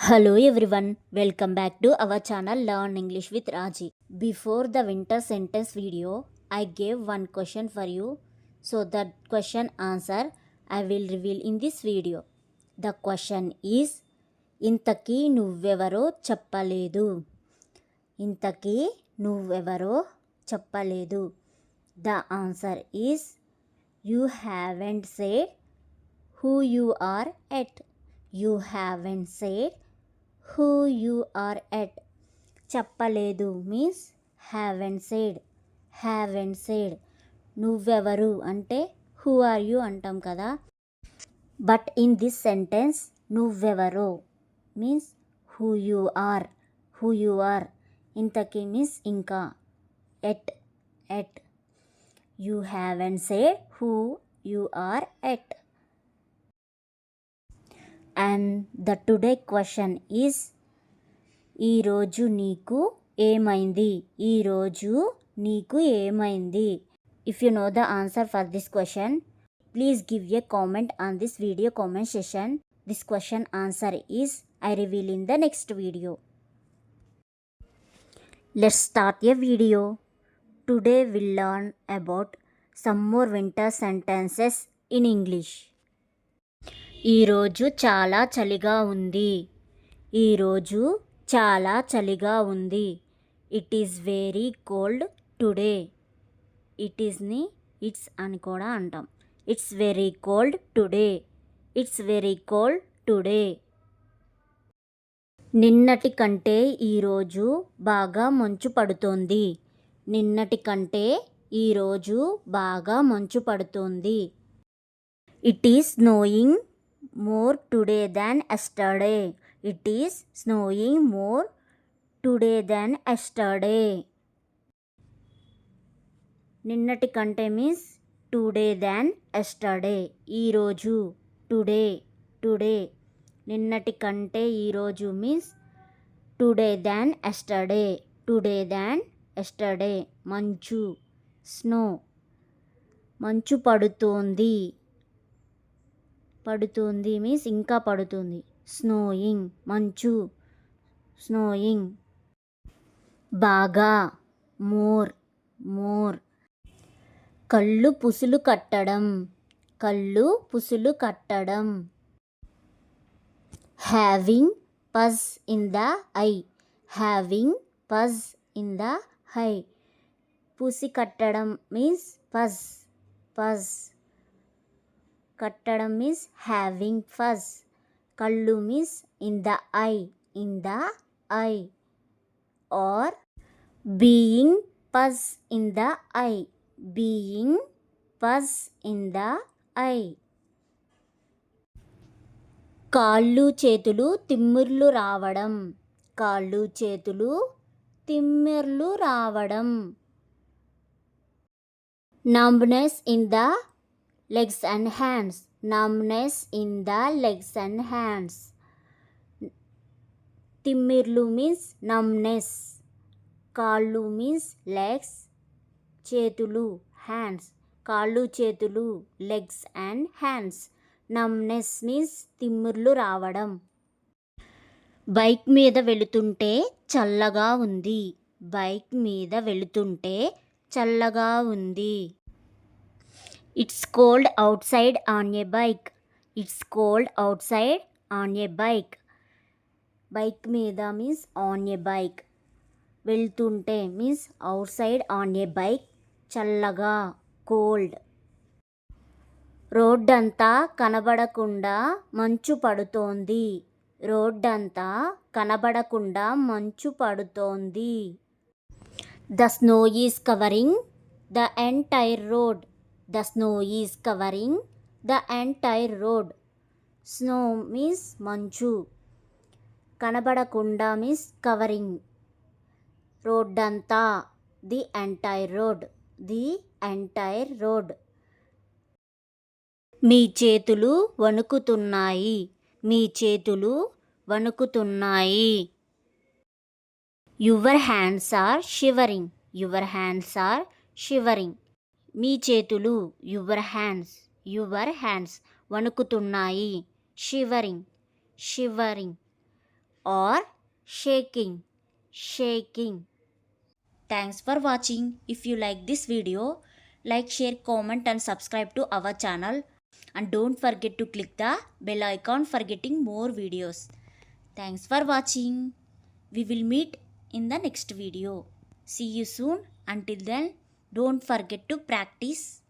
Hello everyone, welcome back to our channel Learn English with Raji. Before the winter sentence video, I gave one question for you. So that question answer I will reveal in this video. The question is ఇంతకీ నువ్వెవరో చెప్పలేదు. ఇంతకీ నువ్వెవరో చెప్పలేదు. The answer is you haven't said who you are at. You haven't said who you are at. చెప్పలేదు means haven't said. నువ్వెవరు అంటే who are you అంటాం కదా. బట్ ఇన్ దిస్ సెంటెన్స్ నువ్వెవరో మీన్స్ హూ యూ ఆర్. ఇంతకీ means ఇంకా. Yet you haven't said who you are yet. And the today question is ఈరోజు నీకు ఏమైంది. If you know the answer for this question please give a comment on this video comment session. This question answer is I reveal in the next video. Let's start a video. Today will learn about some more winter sentences in English. ఈరోజు చాలా చలిగా ఉంది. It is very cold today. It's అని కూడా అంటాం. It's very cold today. నిన్నటి కంటే ఈరోజు బాగా మంచు పడుతోంది. It is snowing more today than yesterday. నిన్నటి కంటే మీన్స్ టుడే దాన్ ఎస్టర్డే. ఈరోజు టుడే. నిన్నటి కంటే ఈరోజు మీన్స్ టుడే దాన్ ఎస్టర్డే. మంచు స్నో. మంచు పడుతోంది మీన్స్ ఇంకా పడుతుంది. స్నోయింగ్ మంచు. బాగా మోర్. కళ్ళు పుసులు కట్టడం. Having fuzz in the eye. పుసి కట్టడం మీన్స్ పజ్. కట్టడం మీన్స్ హ్యావింగ్ ఫజ్. కళ్ళు means in the eye or being fuzz in the eye. కాళ్ళు చేతులు తిమ్మిర్లు రావడం. numbness in the legs and hands. తిమ్మిర్లు మీన్స్ numbness. కాళ్ళు మీన్స్ లెగ్స్. చేతులు హ్యాండ్స్. కాళ్ళు చేతులు legs and hands. numbness means తిమ్మిర్లు రావడం. బైక్ మీద వెళుతుంటే చల్లగా ఉంది. It's cold outside on a bike. Bike మీద మీన్స్ ఆన్ ఏ బైక్. వెళ్తుంటే means outside on a bike. చల్లగా కోల్డ్. రోడ్డంతా కనబడకుండా మంచు పడుతోంది. The snow is covering the entire road. స్నో మీన్స్ మంచు. కనబడకుండా మీన్స్ కవరింగ్. రోడ్డంతా ది ఎంటైర్ రోడ్. మీ చేతులు వణుకుతున్నాయి. Your hands are shivering. మీ చేతులు యువర్ హ్యాండ్స్ వణుకుతున్నాయి. Shivering. or shaking? Shaking. Thanks for watching. If you like this video, like, share, comment and subscribe to our channel. And don't forget to click the bell icon for getting more videos. Thanks for watching. We will meet in the next video. See you soon. Until then, don't forget to practice.